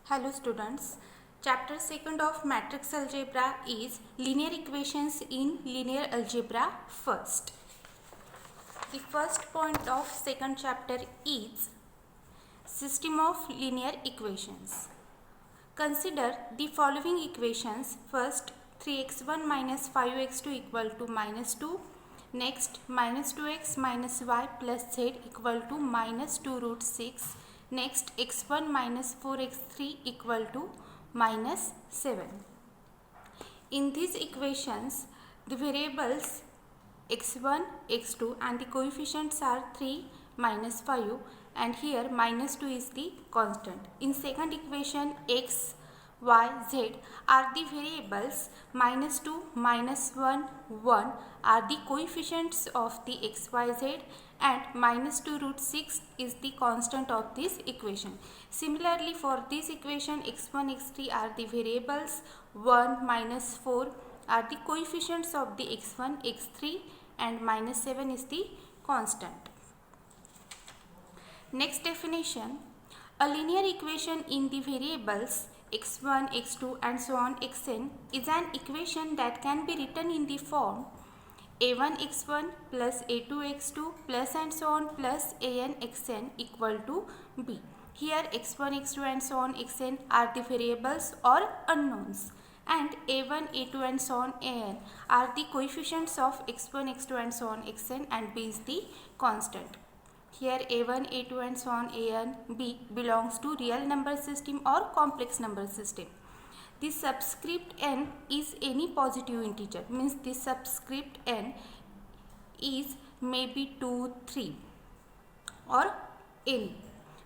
Hello students, chapter 2nd of matrix algebra is linear equations in linear algebra first. The first point of second chapter is system of linear equations. Consider the following equations. First, 3x1 minus 5x2 equal to minus 2. Next, minus 2x minus y plus z equal to minus 2 root 6. Next, x1 minus 4x3 equal to minus 7. In these equations, the variables x1, x2 and the coefficients are 3, minus 5, and here minus 2 is the constant. In second equation, x, y, z are the variables, minus 2, minus 1, 1 are the coefficients of the x, y, z, and minus 2 root 6 is the constant of this equation. Similarly, for this equation, x1, x3 are the variables, 1, minus 4 are the coefficients of the x1, x3, and minus 7 is the constant. Next definition, a linear equation in the variables x1, x2 and so on xn is an equation that can be written in the form a1x1 plus a2x2 plus and so on plus an xn equal to b. Here x1, x2 and so on xn are the variables or unknowns, and a1, a2 and so on an are the coefficients of x1, x2 and so on xn, and b is the constant. Here a1, a2 and so on an, b belongs to real number system or complex number system. The subscript n is any positive integer, means the subscript n is maybe 2, 3 or any.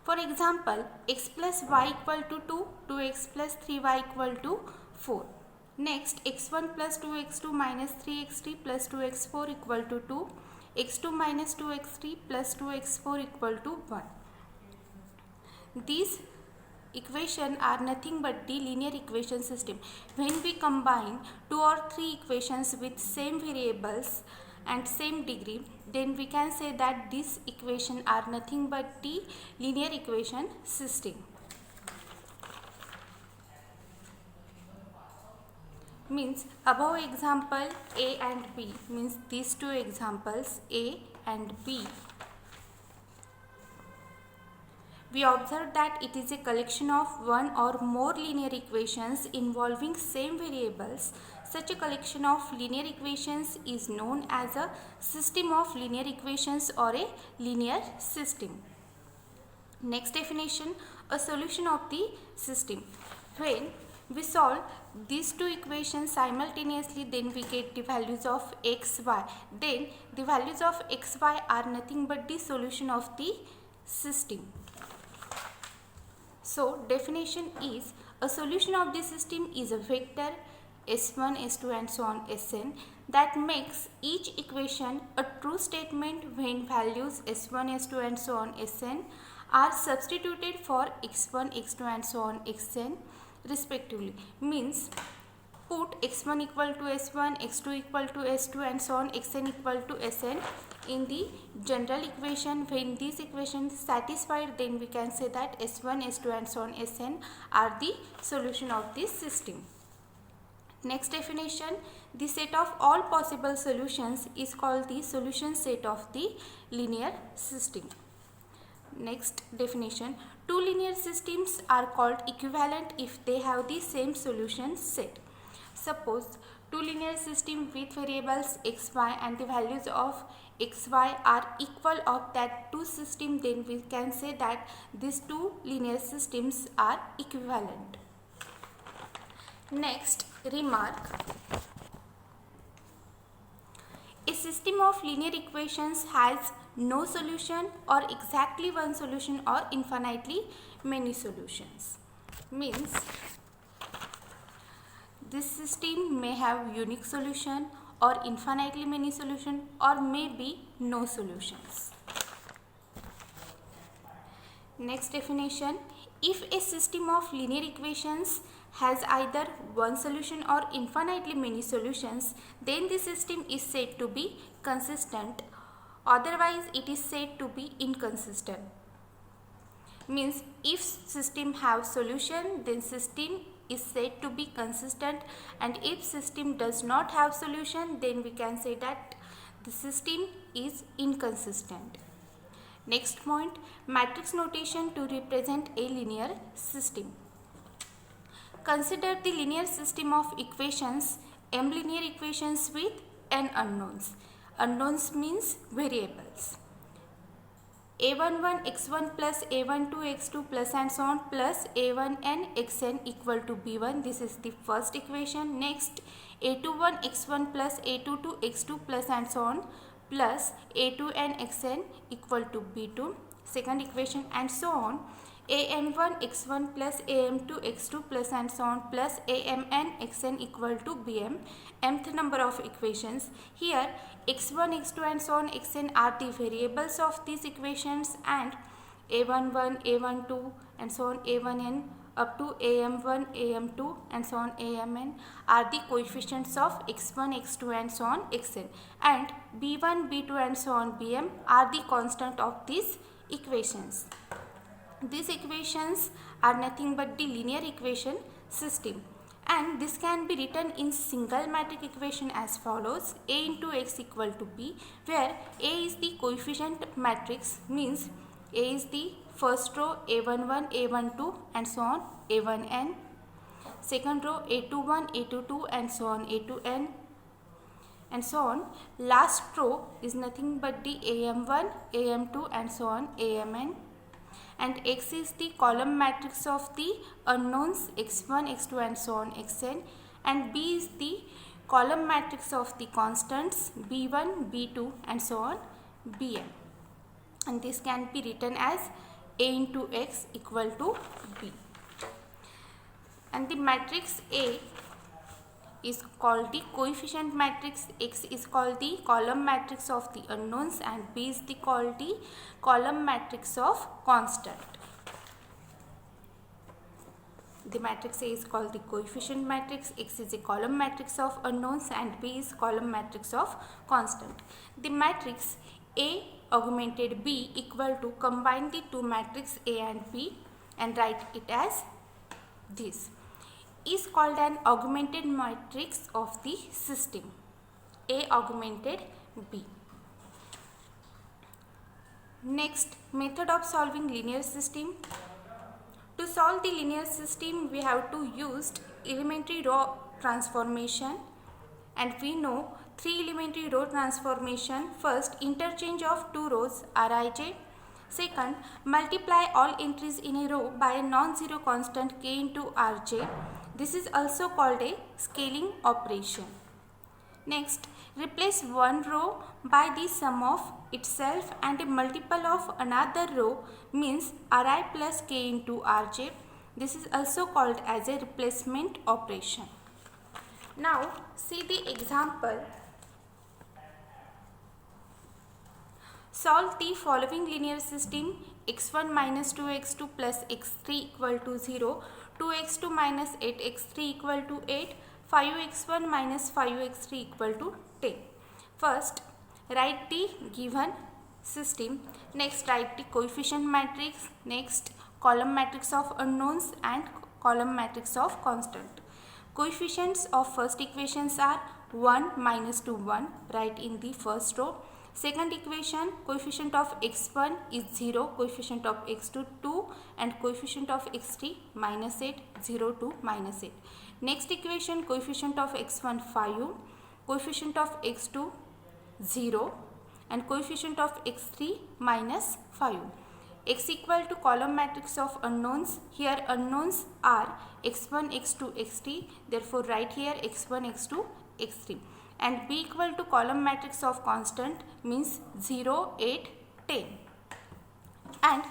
For example, x plus y equal to 2, 2x plus 3y equal to 4. Next, x1 plus 2x2 minus 3x3 plus 2x4 equal to 2, x2 minus 2x3 plus 2x4 equal to 1. These equations are nothing but the linear equation system. When we combine 2 or 3 equations with same variables and same degree, then we can say that these equations are nothing but the linear equation system. Means above example A and B, means these two examples A and B, we observe that it is a collection of one or more linear equations involving same variables. Such a collection of linear equations is known as a system of linear equations or a linear system. Next definition, a solution of the system. When we solve these two equations simultaneously, then we get the values of x, y. Then the values of x, y are nothing but the solution of the system. So definition is, a solution of the system is a vector S1, S2 and so on Sn that makes each equation a true statement when values S1, S2 and so on Sn are substituted for x1, x2 and so on xn respectively. Means put x1 equal to s1, x2 equal to s2 and so on xn equal to sn in the general equation. When these equations satisfied, then we can say that s1, s2 and so on sn are the solution of this system. Next definition, the set of all possible solutions is called the solution set of the linear system. Next definition, two linear systems are called equivalent if they have the same solution set. Suppose two linear systems with variables x, y and the values of x, y are equal of that two systems, then we can say that these two linear systems are equivalent. Next remark, a system of linear equations has no solution or exactly one solution or infinitely many solutions. Means this system may have unique solution or infinitely many solution or maybe no solutions. Next definition, if a system of linear equations has either one solution or infinitely many solutions, then the system is said to be consistent, otherwise it is said to be inconsistent. means if system have solution, then system is said to be consistent, and if system does not have solution, then we can say that the system is inconsistent. Next point, matrix notation to represent a linear system. Consider the linear system of equations, m linear equations with n unknowns. Unknowns means variables. a11 x1 plus a12 x2 plus and so on plus a1n xn equal to b1. This is the first equation. Next, a21 x1 plus a22 x2 plus and so on plus a2n xn equal to b2. Second equation, and so on. am1 x1 plus am2 x2 plus and so on plus amn xn equal to bm. Mth number of equations. Here x1, x2 and so on xn are the variables of these equations, and a11, a12 and so on a1n up to am1, am2 and so on amn are the coefficients of x1, x2 and so on xn, and b1, b2 and so on bm are the constant of these equations. These equations are nothing but the linear equation system, and this can be written in single matrix equation as follows: a into x equal to b, where a is the coefficient matrix, means a is the first row a11, a12 and so on a1n, second row a21, a22 and so on a2n and so on. Last row is nothing but the am1, am2 and so on amn, and x is the column matrix of the unknowns x1, x2 and so on xn, and b is the column matrix of the constants b1, b2 and so on bm, and this can be written as a into x equal to b. And the matrix A is called the coefficient matrix, x is called the column matrix of the unknowns, and b is called the column matrix of constant. The matrix A is called the coefficient matrix, x is a column matrix of unknowns, and b is column matrix of constant. The matrix A augmented b equal to combine the two matrix A and b and write it as this, is called an augmented matrix of the system. A augmented B. Next, method of solving linear system. To solve the linear system, we have to use elementary row transformation, and we know three elementary row transformation. First, interchange of two rows Rij. Second, multiply all entries in a row by a non-zero constant k into Rj. This is also called a scaling operation. Next, replace one row by the sum of itself and a multiple of another row, means Ri plus k into Rj. This is also called as a replacement operation. Now, see the example. Solve the following linear system: x1 minus 2x2 plus x3 equal to 0, 2x2 minus 8x3 equal to 8, 5x1 minus 5x3 equal to 10. First, write the given system. Next, write the coefficient matrix. Next, column matrix of unknowns and column matrix of constant. Coefficients of first equations are 1, minus 2, 1. Write in the first row. Second equation, coefficient of x1 is 0, coefficient of x2 2, and coefficient of x3 minus 8, 0, 2, minus 8. Next equation, coefficient of x1 5, coefficient of x2 0, and coefficient of x3 minus 5. X equal to column matrix of unknowns. Here unknowns are x1, x2, x3. Therefore, write here x1, x2, x3. And B equal to column matrix of constant, means 0, 8, 10. And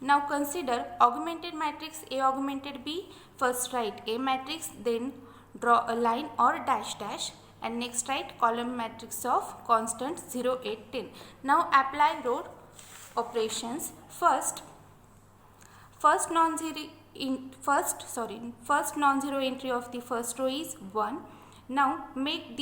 now consider augmented matrix A augmented B. First write A matrix, then draw a line or dash dash, and next write column matrix of constant 0, 8, 10. Now apply row operations. First non-zero entry of the first row is 1. Now make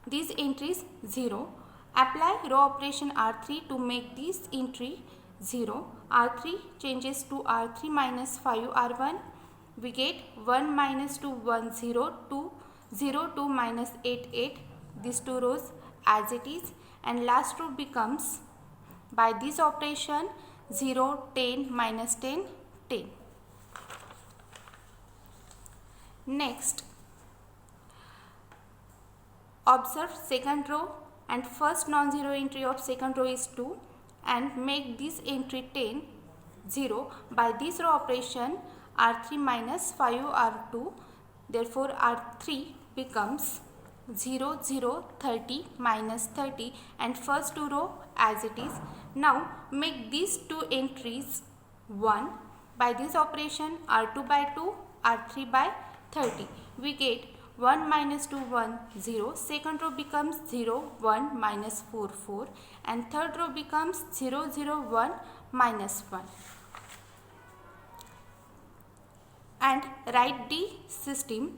these entries 0. Apply row operation R3 to make this entry 0. R3 changes to R3 minus 5 R1. We get 1 minus 2 1 0 2 0 2 minus 8 8. These two rows as it is, and last row becomes, by this operation, 0 10 minus 10 10. Next, observe second row, and first non-zero entry of second row is 2, and make this entry 10 0. By this row operation, R3 minus 5 R2, therefore R3 becomes 0 0 30 minus 30, and first two row as it is. Now make these two entries 1. By this operation, R2 by 2, R3 by 30. We get 1 minus 2 1 0. Second row becomes 0 1 minus 4 4, and third row becomes 0 0 1 minus 1. And write the system: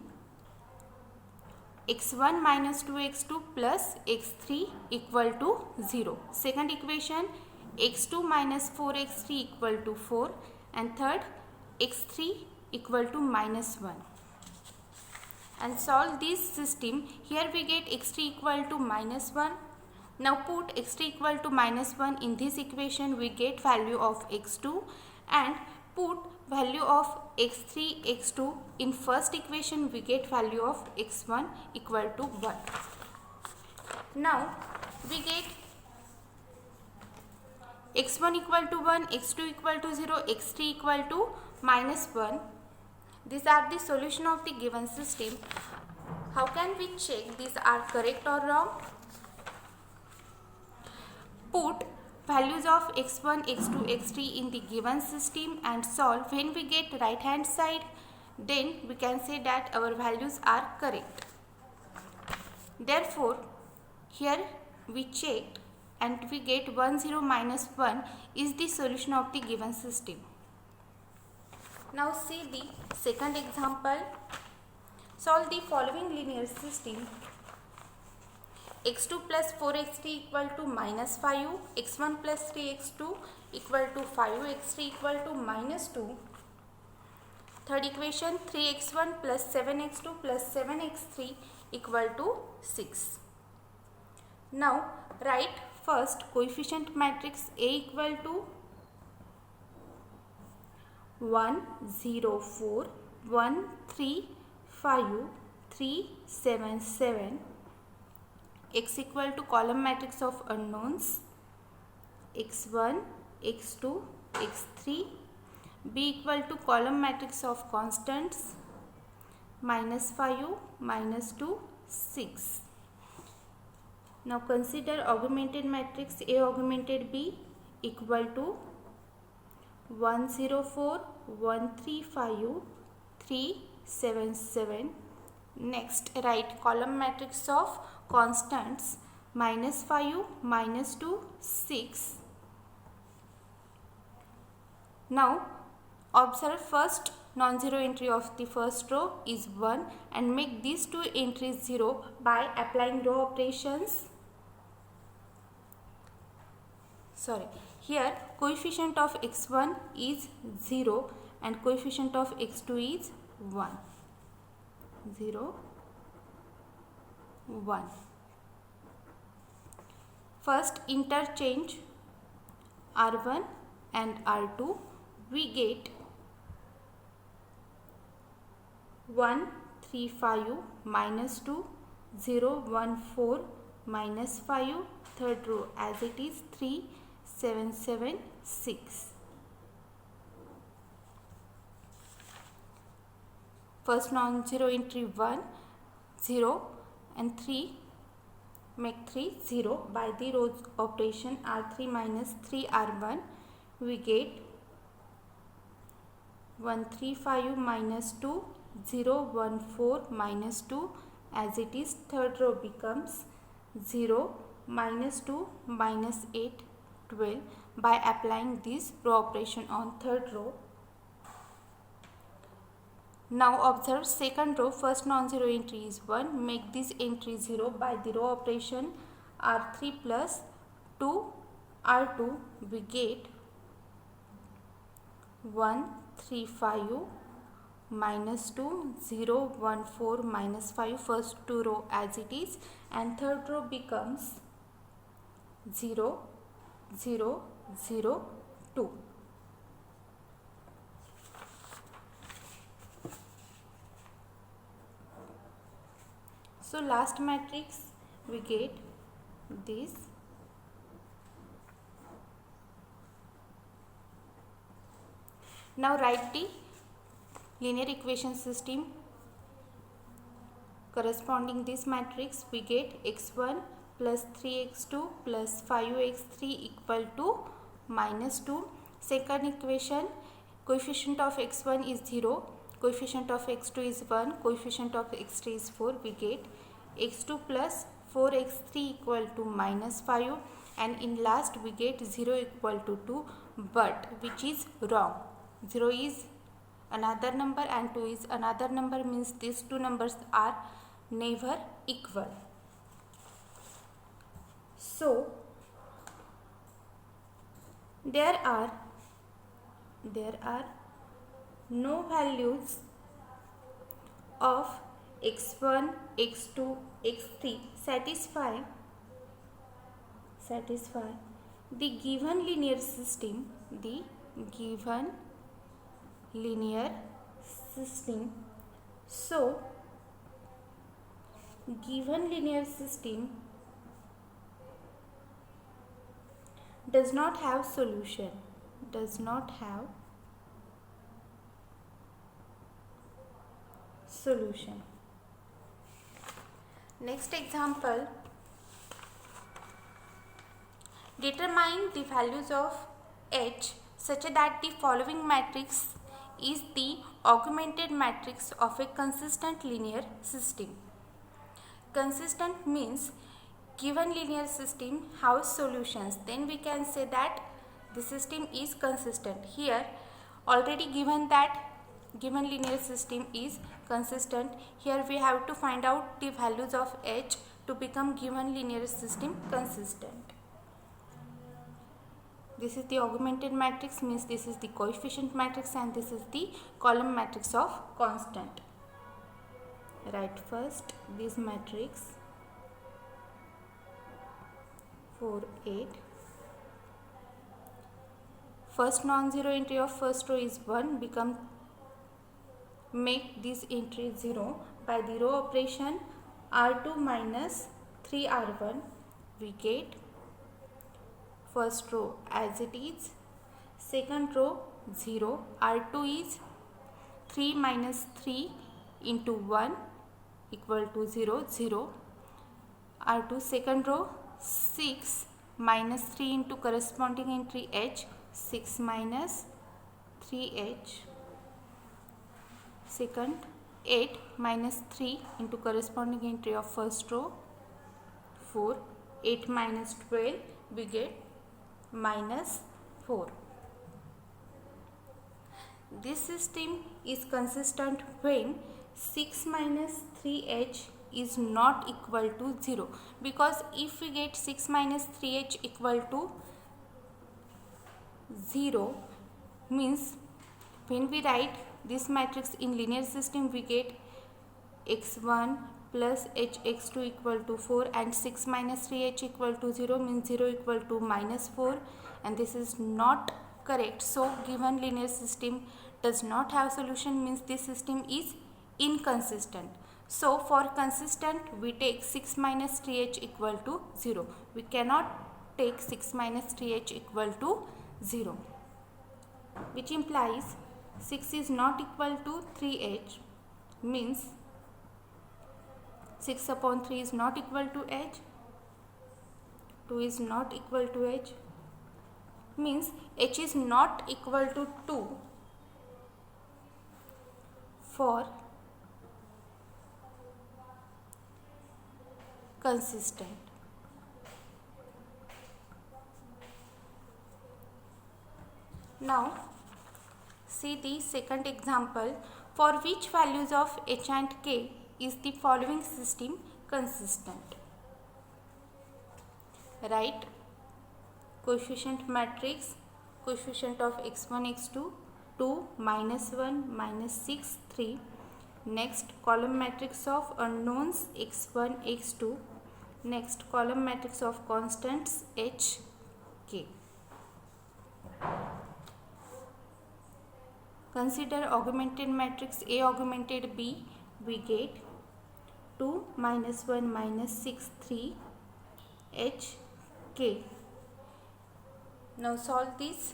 x1 minus 2x2 plus x3 equal to 0. Second equation, x2 minus 4x3 equal to 4, and third, x3 equal to minus 1. And solve this system. Here we get x3 equal to minus 1. Now put x3 equal to minus 1 in this equation. We get value of x2, and put value of x3 x2 in first equation. We get value of x1 equal to 1. Now we get x1 equal to 1, x2 equal to 0, x3 equal to minus 1. These are the solution of the given system. How can we check these are correct or wrong? Put values of x1, x2, x3 in the given system and solve. When we get right hand side, then we can say that our values are correct. Therefore, here we checked and we get 1 0 minus 1 is the solution of the given system. Now see the second example. Solve the following linear system: x2 plus 4x3 equal to minus 5, x1 plus 3x2 equal to 5, x3 equal to minus 2. Third equation, 3x1 plus 7x2 plus 7x3 equal to 6. Now write first coefficient matrix A equal to 1 0 4 1 3 5 3 7 7. X equal to column matrix of unknowns x1 x2 x3. B equal to column matrix of constants minus 5 minus 2 6. Now consider augmented matrix A augmented B equal to 1 0 4 1 3 5 3 7 7. Next write column matrix of constants minus 5 minus 2 6. Now observe first non-zero entry of the first row is 1 and make these two entries 0 by applying row operations. Here coefficient of x1 is 0 and coefficient of x2 is 1 0 1. First interchange R1 and R2. We get 1 3 5 minus 2 0 1 4 minus 5. Third row as it is 3 7 7 6. First non-zero entry 1 0 and 3, make 3 0. By the row operation R3 minus 3 R1 we get 1 3 5 minus 2 0 1 4 minus 2 as it is. Third row becomes 0 minus 2 minus 8 12 by applying this row operation on third row. Now observe second row. First non-zero entry is 1. Make this entry 0 by the row operation R3 plus 2 R2. We get 1 3 5 minus 2 0 1 4 minus 5, first two row as it is, and third row becomes 0 0 0 2. So last matrix we get this. Now write the linear equation system corresponding this matrix. We get x1 plus 3x2 plus 5x3 equal to minus 2. Second equation, coefficient of x1 is 0, coefficient of x2 is 1, coefficient of x3 is 4. We get x2 plus 4x3 equal to minus 5, and in last we get 0 equal to 2, but which is wrong. 0 is another number and 2 is another number, means these two numbers are never equal. So there are no values of x1, x2, x3 satisfy the given linear system, So given linear system does not have solution. Next example, determine the values of H such that the following matrix is the augmented matrix of a consistent linear system. Consistent means given linear system has solutions, then we can say that the system is consistent. Here already given that given linear system is consistent. Here we have to find out the values of H to become given linear system consistent. This is the augmented matrix, means this is the coefficient matrix, and this is the column matrix of constant. Write first this matrix 4 8. First non-zero entry of first row is 1, make this entry 0 by the row operation R2 minus 3R1. We get first row as it is, second row 0, R2 is 3 minus 3 into 1 equal to 0 0, R2 second row 6 minus 3 into corresponding entry H, 6 minus 3H, second 8 minus 3 into corresponding entry of first row 4, 8 minus 12 we get minus 4. This system is consistent when 6 minus 3H is not equal to 0, because if we get 6 minus 3H equal to 0, means when we write this matrix in linear system we get x1 plus hx2 equal to 4 and 6 minus 3h equal to 0, means 0 equal to minus 4, and this is not correct. So given linear system does not have solution, means this system is inconsistent. So for consistent we take 6 minus 3h equal to 0. We cannot take 6 minus 3h equal to 0, which implies 6 is not equal to 3h, means 6 upon 3 is not equal to h, 2 is not equal to h, means h is not equal to 2 for consistent. Now see the second example, for which values of h and k is the following system consistent. Write coefficient matrix, coefficient of x1 x2 2 minus 1 minus 6 3. Next column matrix of unknowns x1 x2. Next column matrix of constants h k. Consider augmented matrix A augmented B. We get 2 minus 1 minus 6 3 h k. Now solve this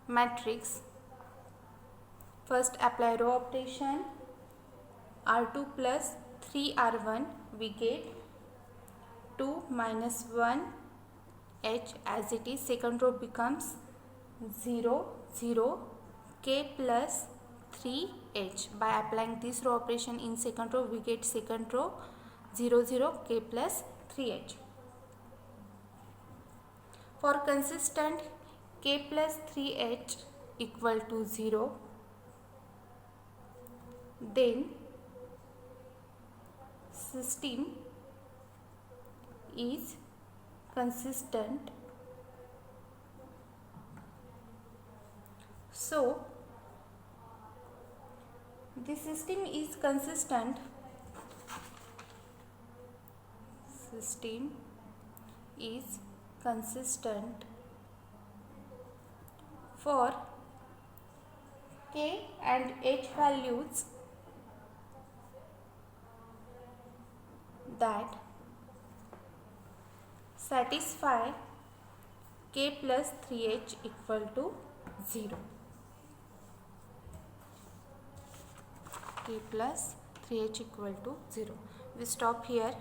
matrix. First apply row operation. R2 plus 3R1, we get 2 minus 1 h as it is. Second row becomes 0 0 k plus 3h. By applying this row operation in second row, we get second row 0 0 k plus 3h. For consistent k plus 3h equal to 0, then system is consistent. So the system is consistent. System is consistent for k and h values that satisfy k plus 3h equal to 0. K plus 3h equal to 0. We stop here.